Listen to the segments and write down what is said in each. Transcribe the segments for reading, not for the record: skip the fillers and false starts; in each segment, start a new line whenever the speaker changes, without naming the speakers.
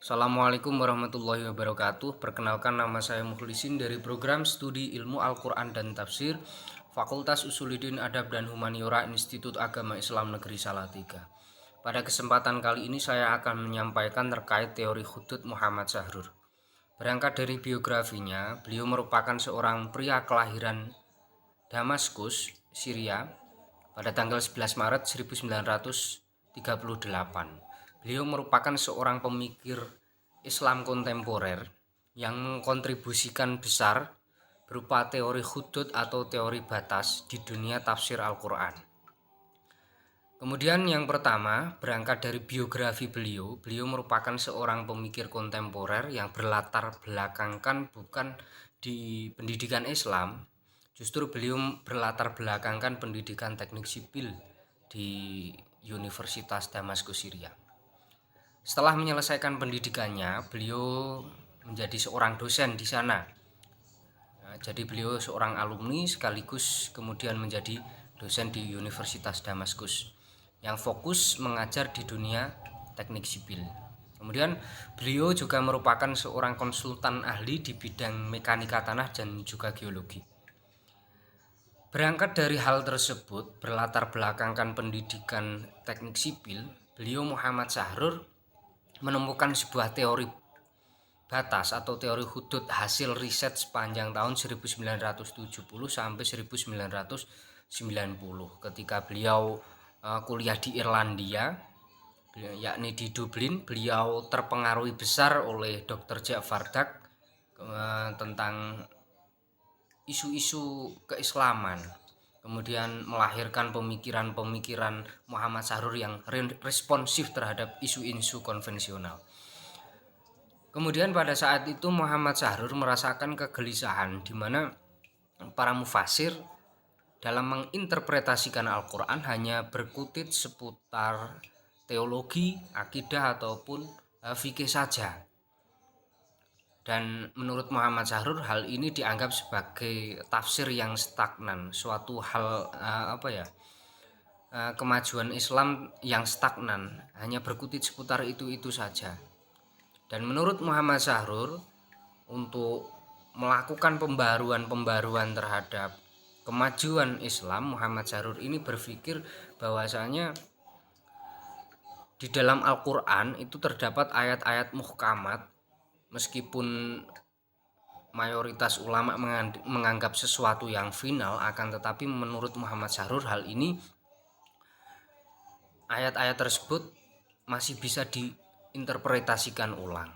Assalamualaikum warahmatullahi wabarakatuh. Perkenalkan, nama saya Mukhlisin dari program studi Ilmu Al-Quran dan Tafsir Fakultas Usuluddin Adab dan Humaniora Institut Agama Islam Negeri Salatiga. Pada kesempatan kali ini saya akan menyampaikan terkait teori hudud Muhammad Syahrur. Berangkat dari biografinya, beliau merupakan seorang pria kelahiran Damaskus, Syria pada tanggal 11 Maret 1938. Beliau merupakan seorang pemikir Islam kontemporer yang mengkontribusikan besar berupa teori hudud atau teori batas di dunia tafsir Al-Quran. Kemudian yang pertama, berangkat dari biografi beliau merupakan seorang pemikir kontemporer yang berlatar belakangkan bukan di pendidikan Islam, justru beliau berlatar belakangkan pendidikan teknik sipil di Universitas Damaskus, Syria. Setelah menyelesaikan pendidikannya, beliau menjadi seorang dosen di sana. Jadi beliau seorang alumni sekaligus kemudian menjadi dosen di Universitas Damaskus yang fokus mengajar di dunia teknik sipil. Kemudian beliau juga merupakan seorang konsultan ahli di bidang mekanika tanah dan juga geologi. Berangkat dari hal tersebut, berlatar belakangkan pendidikan teknik sipil, beliau Muhammad Syahrur menemukan sebuah teori batas atau teori hudud hasil riset sepanjang tahun 1970 sampai 1990 ketika beliau kuliah di Irlandia, yakni di Dublin. Beliau terpengaruh besar oleh Dr. Ja'far Dak tentang isu-isu keislaman, kemudian melahirkan pemikiran-pemikiran Muhammad Syahrur yang responsif terhadap isu-isu konvensional. Kemudian pada saat itu Muhammad Syahrur merasakan kegelisahan di mana para mufasir dalam menginterpretasikan Al-Quran hanya berkutit seputar teologi, akidah ataupun fikih saja. Dan menurut Muhammad Syahrur hal ini dianggap sebagai tafsir yang stagnan, suatu hal kemajuan Islam yang stagnan, hanya berkutit seputar itu saja. Dan menurut Muhammad Syahrur, untuk melakukan pembaruan terhadap kemajuan Islam, Muhammad Syahrur ini berpikir bahwasanya di dalam Al-Quran itu terdapat ayat-ayat muhkamat, meskipun mayoritas ulama menganggap sesuatu yang final, akan tetapi menurut Muhammad Syahrur hal ini ayat-ayat tersebut masih bisa diinterpretasikan ulang.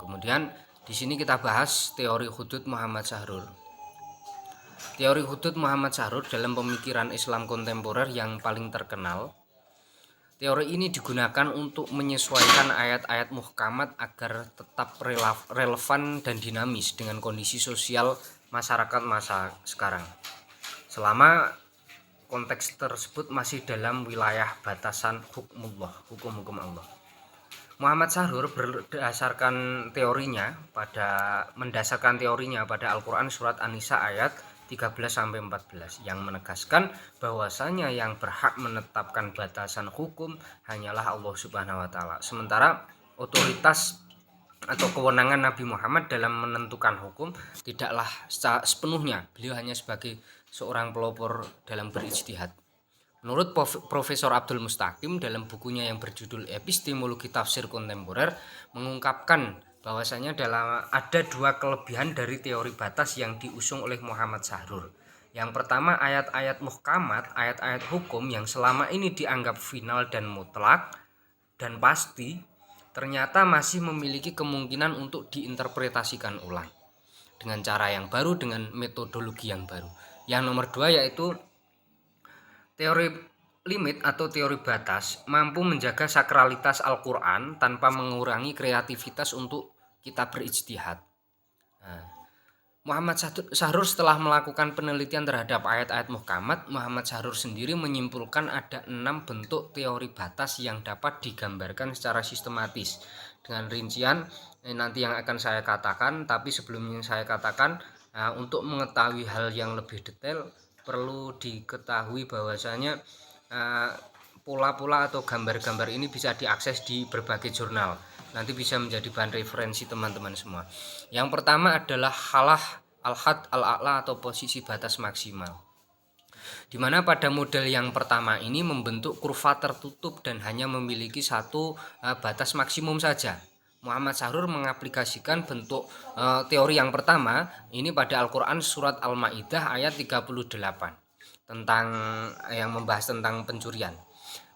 Kemudian di sini kita bahas teori hudud Muhammad Syahrur. Teori hudud Muhammad Syahrur dalam pemikiran Islam kontemporer yang paling terkenal. Teori ini digunakan untuk menyesuaikan ayat-ayat muhkamat agar tetap relevan dan dinamis dengan kondisi sosial masyarakat masa sekarang, selama konteks tersebut masih dalam wilayah batasan hukum-hukum Allah. Muhammad Syahrur mendasarkan teorinya pada Al-Quran surat An-Nisa ayat 13-14 yang menegaskan bahwasanya yang berhak menetapkan batasan hukum hanyalah Allah Subhanahu wa taala. Sementara otoritas atau kewenangan Nabi Muhammad dalam menentukan hukum tidaklah sepenuhnya, beliau hanya sebagai seorang pelopor dalam berijtihad. Menurut Profesor Abdul Mustaqim dalam bukunya yang berjudul Epistemologi Tafsir Kontemporer mengungkapkan bahwasanya ada dua kelebihan dari teori batas yang diusung oleh Muhammad Syahrur. Yang pertama, ayat-ayat muhkamat, ayat-ayat hukum yang selama ini dianggap final dan mutlak dan pasti, ternyata masih memiliki kemungkinan untuk diinterpretasikan ulang dengan cara yang baru, dengan metodologi yang baru. Yang nomor dua yaitu teori limit atau teori batas mampu menjaga sakralitas Al-Quran tanpa mengurangi kreativitas untuk kita berijtihad. Muhammad Syahrur setelah melakukan penelitian terhadap ayat-ayat muhkamat, Muhammad Syahrur sendiri menyimpulkan ada 6 bentuk teori batas yang dapat digambarkan secara sistematis. Dengan rincian nanti yang akan saya katakan, tapi sebelumnya saya katakan untuk mengetahui hal yang lebih detail perlu diketahui bahwasanya pola-pola atau gambar-gambar ini bisa diakses di berbagai jurnal. nanti bisa menjadi bahan referensi teman-teman semua. Yang pertama adalah halah al-had al-a'la atau posisi batas maksimal, di mana pada model yang pertama ini membentuk kurva tertutup dan hanya memiliki satu batas maksimum saja. Muhammad Sahrur mengaplikasikan bentuk teori yang pertama ini pada Al-Quran surat Al-Ma'idah ayat 38 tentang yang membahas tentang pencurian.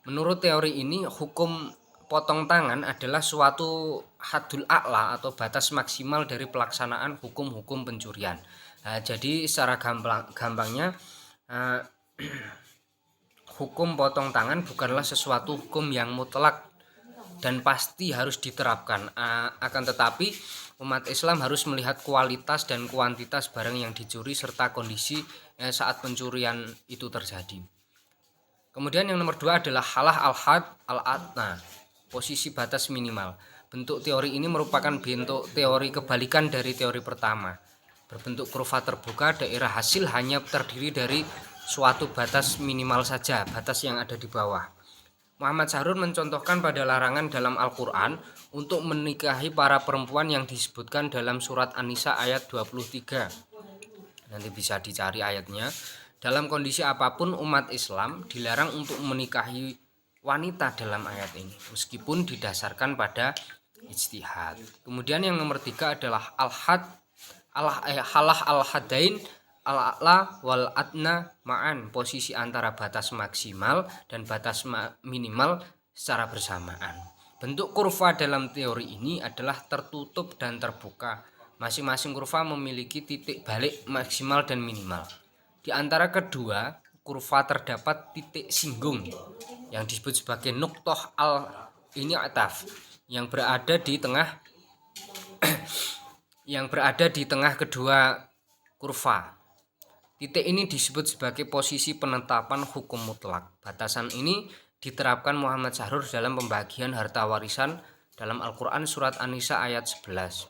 Menurut teori ini, hukum potong tangan adalah suatu hadul a'la atau batas maksimal dari pelaksanaan hukum-hukum pencurian. Jadi secara gampangnya hukum potong tangan bukanlah sesuatu hukum yang mutlak dan pasti harus diterapkan. Akan tetapi umat Islam harus melihat kualitas dan kuantitas barang yang dicuri serta kondisi saat pencurian itu terjadi. Kemudian yang nomor 2 adalah halah al-had al-adna, posisi batas minimal. Bentuk teori ini merupakan bentuk teori kebalikan dari teori pertama. Berbentuk kurva terbuka, daerah hasil hanya terdiri dari suatu batas minimal saja, batas yang ada di bawah. Muhammad Sahrur mencontohkan pada larangan dalam Al-Quran untuk menikahi para perempuan yang disebutkan dalam surat An-Nisa ayat 23. Nanti bisa dicari ayatnya. Dalam kondisi apapun umat Islam dilarang untuk menikahi wanita dalam ayat ini, meskipun didasarkan pada ijtihad. Kemudian yang nomor 3 adalah halah al-hadain al-a'la wal adna ma'an, posisi antara batas maksimal dan batas minimal secara bersamaan. Bentuk kurva dalam teori ini adalah tertutup dan terbuka. Masing-masing kurva memiliki titik balik maksimal dan minimal. Di antara kedua kurva terdapat titik singgung yang disebut sebagai nuqtoh al-in'ataf yang berada di tengah kedua kurva. Titik ini disebut sebagai posisi penetapan hukum mutlak. Batasan ini diterapkan Muhammad Sahrur dalam pembagian harta warisan dalam Al-Quran surat An-Nisa ayat 11.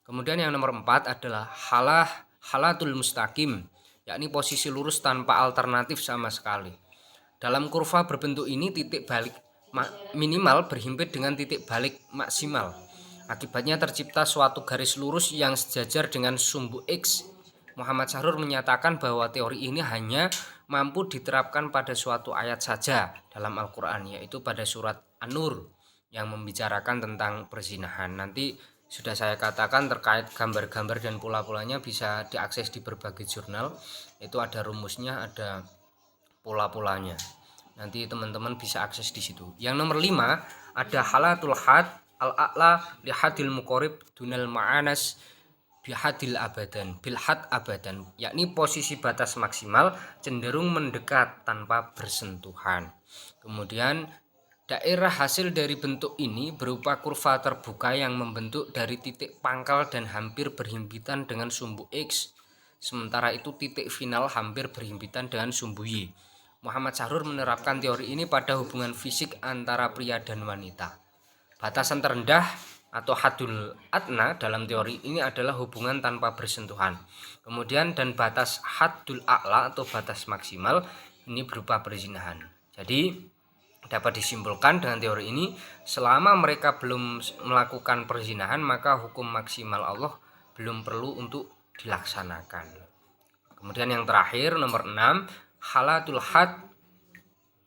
Kemudian yang nomor 4 adalah halatul mustaqim, yakni posisi lurus tanpa alternatif sama sekali. Dalam kurva berbentuk ini titik balik minimal berhimpit dengan titik balik maksimal. Akibatnya tercipta suatu garis lurus yang sejajar dengan sumbu X. Muhammad Sahrur menyatakan bahwa teori ini hanya mampu diterapkan pada suatu ayat saja dalam Al-Quran, yaitu pada surat An-Nur yang membicarakan tentang perzinahan. Nanti sudah saya katakan terkait gambar-gambar dan pola-polanya bisa diakses di berbagai jurnal. Itu ada rumusnya, ada pola-polanya. Nanti teman-teman bisa akses di situ. Yang nomor 5 ada halatul had al-a'la li hadil muqarib dunal ma'anas bihadil abadan bilhad abadan, yakni posisi batas maksimal cenderung mendekat tanpa bersentuhan. Kemudian daerah hasil dari bentuk ini berupa kurva terbuka yang membentuk dari titik pangkal dan hampir berhimpitan dengan sumbu X. Sementara itu titik final hampir berhimpitan dengan sumbu Y. Muhammad Sahrur menerapkan teori ini pada hubungan fisik antara pria dan wanita. Batasan terendah atau hadul adna dalam teori ini adalah hubungan tanpa bersentuhan. Kemudian dan batas hadul a'la atau batas maksimal ini berupa perzinahan. Jadi dapat disimpulkan dengan teori ini, selama mereka belum melakukan perzinahan maka hukum maksimal Allah belum perlu untuk dilaksanakan. Kemudian yang terakhir nomor 6, halatul had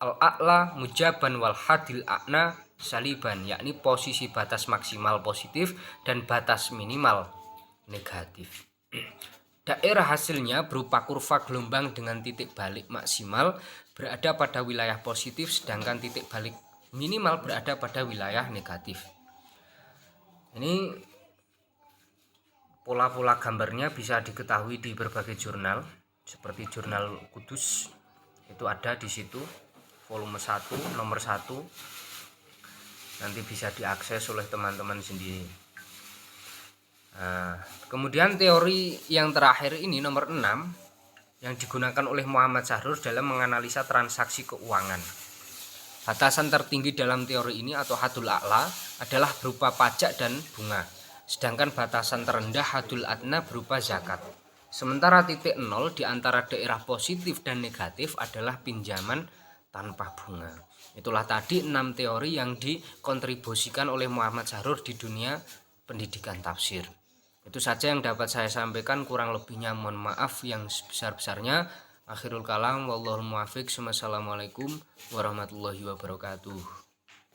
al-a'la mujaban wal hadil a'na saliban, yakni posisi batas maksimal positif dan batas minimal negatif. Daerah hasilnya berupa kurva gelombang dengan titik balik maksimal berada pada wilayah positif, sedangkan titik balik minimal berada pada wilayah negatif. Ini pola-pola gambarnya bisa diketahui di berbagai jurnal seperti jurnal Kudus, itu ada di situ volume 1 nomor 1. Nanti bisa diakses oleh teman-teman sendiri. Kemudian teori yang terakhir ini nomor 6 yang digunakan oleh Muhammad Sahrur dalam menganalisa transaksi keuangan. Batasan tertinggi dalam teori ini atau hadul a'la adalah berupa pajak dan bunga, sedangkan batasan terendah hadul adna berupa zakat. Sementara titik nol di antara daerah positif dan negatif adalah pinjaman tanpa bunga. Itulah tadi 6 teori yang dikontribusikan oleh Muhammad Zahrur di dunia pendidikan tafsir. Itu saja yang dapat saya sampaikan, kurang lebihnya mohon maaf yang sebesar-besarnya. Akhirul kalam, wallahul muwaffiq. Wassalamualaikum warahmatullahi wabarakatuh.